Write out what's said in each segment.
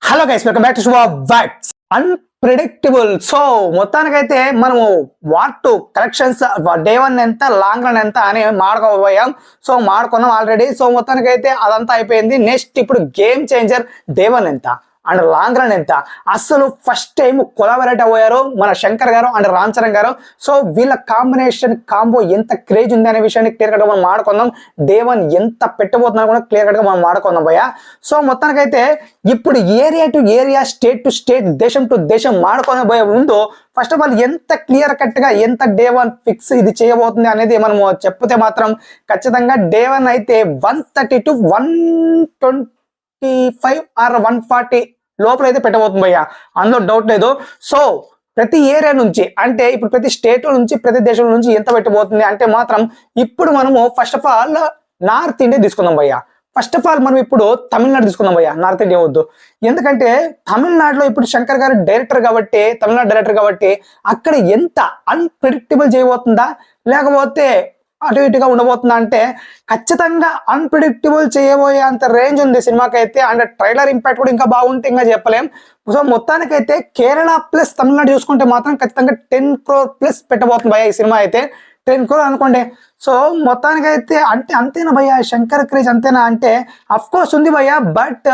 Hello guys, welcome back to శుభ vibes. Unpredictable. So మొత్తానికైతే మనము వార్ టూ కలెక్షన్స్ డే 1 ఎంత, లాంగ్ రన్ ఎంత అని మాడుకోబోయాం. సో మాడుకున్నాం ఆల్రెడీ. సో మొత్తానికైతే అదంతా అయిపోయింది. నెక్స్ట్ ఇప్పుడు గేమ్ చేంజర్ డే 1 ఎంత అండ్ లాంగ్ రన్ ఎంత, అసలు ఫస్ట్ టైం కొలాబరేట్ అయ్యారు మన శంకర్ గారు అండ్ రామ్ చరణ్ గారు. సో వీళ్ళ కాంబో ఎంత క్రేజ్ ఉంది అనే విషయాన్ని క్లియర్ కట్ గా మనం మాడుకుందాం. డే 1 ఎంత పెట్టబోతున్నా కూడా క్లియర్ కట్ గా మనం మాడుకుందాం భయ్య. సో మొత్తానికైతే ఇప్పుడు area to area, state to state, దేశం టు దేశం మాడుకునే పోయే ముందు ఫస్ట్ ఆఫ్ ఆల్ ఎంత క్లియర్ కట్ గా ఎంత డే 1 ఫిక్స్ ఇది చేయబోతుంది అనేది మనము చెప్తే మాత్రం ఖచ్చితంగా డే 1 అయితే 130 to 125 ఆర్ 140 లోపల అయితే పెట్టబోతుంది భయ్య, అందులో డౌట్ లేదు. సో ప్రతి ఏరియా నుంచి అంటే ఇప్పుడు ప్రతి స్టేట్ నుంచి ప్రతి దేశం నుంచి ఎంత పెట్టబోతుంది అంటే మాత్రం ఇప్పుడు మనము first of all north India తీసుకుందాం భయ్య. ఫస్ట్ ఆఫ్ ఆల్ మనం ఇప్పుడు తమిళనాడు తీసుకుందాం భయ్య, నార్త్ ఇండియా వద్దు. ఎందుకంటే తమిళనాడులో ఇప్పుడు శంకర్ గారు డైరెక్టర్ కాబట్టి, తమిళనాడు డైరెక్టర్ కాబట్టి అక్కడ ఎంత అన్ప్రెడిక్టబుల్ చేయబోతుందా లేకపోతే అటు ఇటుగా ఉండబోతుందా అంటే ఖచ్చితంగా అన్ప్రెడిక్టబుల్ చేయబోయే అంత రేంజ్ ఉంది సినిమాకి అయితే. అండ్ ట్రైలర్ ఇంపాక్ట్ కూడా ఇంకా బాగుంటే ఇంకా చెప్పలేం. సో మొత్తానికైతే కేరళ ప్లస్ తమిళనాడు చూసుకుంటే మాత్రం ఖచ్చితంగా 10 crore ప్లస్ పెట్టబోతుంది భయ్య ఈ సినిమా అయితే. 10 crore అనుకోండి. సో మొత్తానికైతే అంటే అంతేనా భయ్య శంకర్ క్రేజ్ అంతేనా అంటే అఫ్ కోర్స్ ఉంది భయ్య, బట్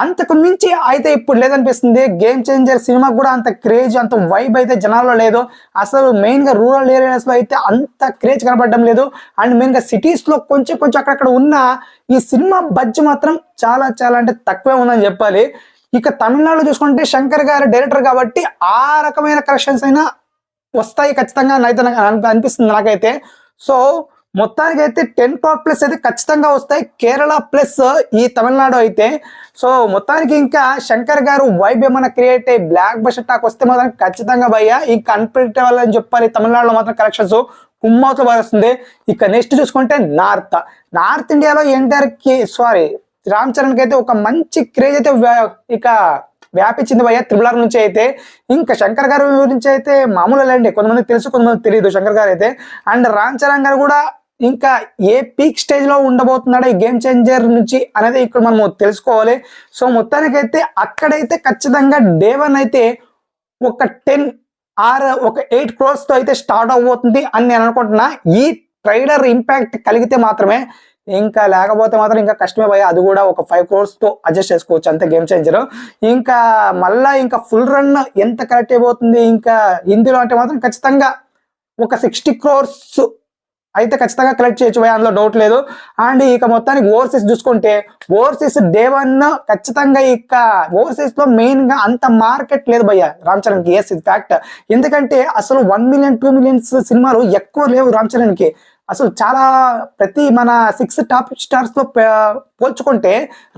అంతకు మించి అయితే ఇప్పుడు లేదనిపిస్తుంది. గేమ్ చేంజర్ సినిమా కూడా అంత క్రేజ్, అంత వైబ్ అయితే జనాల్లో లేదు. అసలు మెయిన్ గా రూరల్ ఏరియాస్ లో అయితే అంత క్రేజ్ కనపడడం లేదు. అండ్ మెయిన్ గా సిటీస్ లో కొంచెం అక్కడక్కడ ఉన్న ఈ సినిమా బడ్జ్ మాత్రం చాలా అంటే తక్కువే ఉందని చెప్పాలి. ఇక తమిళనాడులో చూసుకుంటే శంకర్ గారు డైరెక్టర్ కాబట్టి ఆ రకమైన కలెక్షన్స్ అయినా వస్తాయి ఖచ్చితంగా అయితే అనిపిస్తుంది నాకైతే. సో మొత్తానికైతే 10 crore ప్లస్ అయితే ఖచ్చితంగా వస్తాయి కేరళ ప్లస్ ఈ తమిళనాడు అయితే. సో మొత్తానికి ఇంకా శంకర్ గారు వైబ్ ఏమైనా క్రియేట్ అయ్యి బ్లాక్ బస్టర్ టాక్ వస్తే మాత్రం ఖచ్చితంగా భయ్య ఇంకా అన్ప్రెడిక్టబుల్ అని చెప్పాలి. తమిళనాడులో మాత్రం కలెక్షన్స్ కుమ్మతో వస్తుంది. ఇక నెక్స్ట్ చూసుకుంటే నార్త్ ఇండియాలో ఎన్టీఆర్ కి రామ్ చరణ్ కి అయితే ఒక మంచి క్రేజ్ అయితే ఇక వ్యాపించింది భయ్య RRR నుంచి అయితే. ఇంకా శంకర్ గారి గురించి అయితే మామూలు లేండి, కొంతమంది తెలుసు కొంతమంది తెలియదు శంకర్ గారు అయితే. అండ్ రామ్ చరణ్ గారు కూడా ఇంకా ఏ పీక్ స్టేజ్ లో ఉండబోతున్నాడో ఈ గేమ్ చేంజర్ నుంచి అనేది ఇక్కడ మనం తెలుసుకోవాలి. సో మొత్తానికైతే అక్కడైతే ఖచ్చితంగా డే 1 అయితే ఒక 10 ఆర్ ఒక 8 crores తో అయితే స్టార్ట్ అవబోతుంది అని నేను అనుకుంటున్నా. ఈ ట్రైలర్ ఇంపాక్ట్ కలిగితే మాత్రమే, ఇంకా లేకపోతే మాత్రం ఇంకా కష్టమే భయ్య. అది కూడా ఒక 5 crores తో అడ్జస్ట్ చేసుకోవచ్చు అంతే గేమ్ చేంజర్. ఇంకా మళ్ళా ఇంకా ఫుల్ రన్ ఎంత కరెక్ట్ అయిపోతుంది ఇంకా హిందీలో అంటే మాత్రం ఖచ్చితంగా ఒక 60 crores అయితే ఖచ్చితంగా కలెక్ట్ చేయొచ్చు భయ్య, అందులో డౌట్ లేదు. అండ్ ఇక మొత్తానికి ఓవర్సీస్ చూసుకుంటే ఓవర్సీస్ డే 1 ఖచ్చితంగా ఇక ఓవర్సీస్ లో మెయిన్ గా అంత మార్కెట్ లేదు భయ్య రామ్ చరణ్ కి. ఎస్ ఇది ఫ్యాక్ట్. ఎందుకంటే అసలు 1 million 2 million సినిమాలు ఎక్కువ లేవు రామ్ చరణ్ కి. అసలు చాలా ప్రతి మన 6 టాప్ స్టార్స్ తో పోల్చుకుంటే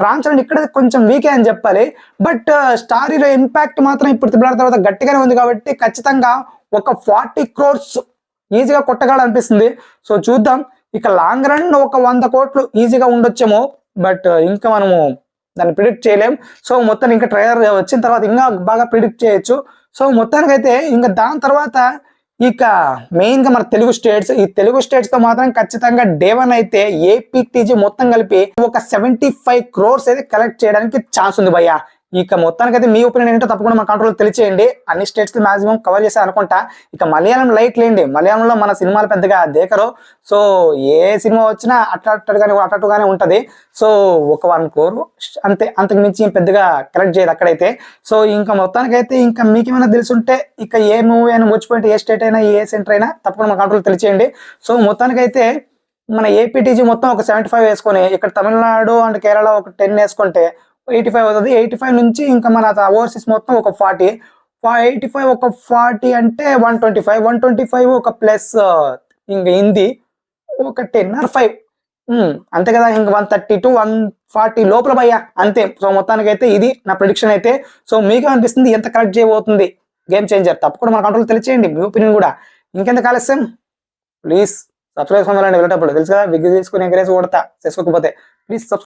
రామ్ చరణ్ ఇక్కడ కొంచెం వీకే అని చెప్పాలి. బట్ స్టార్ హీరో ఇంపాక్ట్ మాత్రం ఇప్పుడు RRR తర్వాత గట్టిగానే ఉంది కాబట్టి ఖచ్చితంగా ఒక 40 crores ఈజీగా కొట్టగాడు అనిపిస్తుంది. సో చూద్దాం. ఇక లాంగ్ రన్ ఒక 100 crores ఈజీగా ఉండొచ్చేమో, బట్ ఇంకా మనము దాన్ని ప్రిడిక్ట్ చేయలేం. సో మొత్తం ఇంకా ట్రైలర్ వచ్చిన తర్వాత ఇంకా బాగా ప్రిడిక్ట్ చేయొచ్చు. సో మొత్తానికైతే ఇంకా దాని తర్వాత ఇక మెయిన్ గా మన తెలుగు స్టేట్స్, ఈ తెలుగు స్టేట్స్ తో మాత్రం ఖచ్చితంగా డే 1 అయితే ఏపీటీజీ మొత్తం కలిపి ఒక 75 crores అయితే కలెక్ట్ చేయడానికి ఛాన్స్ ఉంది భయ్య. ఇక మొత్తానికైతే మీ ఒపీనియన్ ఏంటో తప్పకుండా మా కంట్రోల్ తెలియచేయండి. అన్ని స్టేట్స్ మాక్సిమం కవర్ చేసా అనుకుంటా. ఇక మలయాళం లైట్ లేండి, మలయాళంలో మన సినిమాలు పెద్దగా దేకరు. సో ఏ సినిమా వచ్చినా అట్టట్టుగానే ఉంటది. సో ఒక 1 crore అంతే, అంతకు మించి పెద్దగా కలెక్ట్ చేయదు అక్కడైతే. సో ఇంకా మొత్తానికైతే ఇంకా మీకు ఏమైనా తెలుసుంటే ఇక ఏ మూవీ అయినా వచ్చిపోయింటే ఏ స్టేట్ అయినా ఏ సెంటర్ అయినా తప్పకుండా మా కంట్రోల్ తెలియచేయండి. సో మొత్తానికైతే మన ఏపీటీజీ మొత్తం ఒక 75 వేసుకొని ఇక్కడ తమిళనాడు అండ్ కేరళ ఒక 10 వేసుకుంటే 85 అవుతుంది. 85 నుంచి ఇంకా మన ఓవర్సీస్ మొత్తం ఒక 40, 85 ఒక 40 అంటే 125 ఒక ప్లస్ ఇంకా హిందీ ఒక 10 or 5 అంతే కదా. ఇంకా 130 to 140 లోపల భయ్య అంతే. సో మొత్తానికి అయితే ఇది నా ప్రిడిక్షన్ అయితే. సో మీకు అనిపిస్తుంది ఎంత కరెక్ట్ చేయబోతుంది గేమ్ చేంజర్ తప్పకుండా మన కంట్రోల్ తెలియచేయండి మీ ఒపీనియన్ కూడా. ఇంకెంత ఆలస్యం ప్లీజ్ సబ్స్క్రైబ్ చేసుకోవాలండి. వెళ్ళేటప్పుడు తెలుసు కదా విగ్ తీసుకుని ఎంకరేజ్ కొడతా చేసుకోకపోతే ప్లీజ్ సబ్స్క్రైబ్.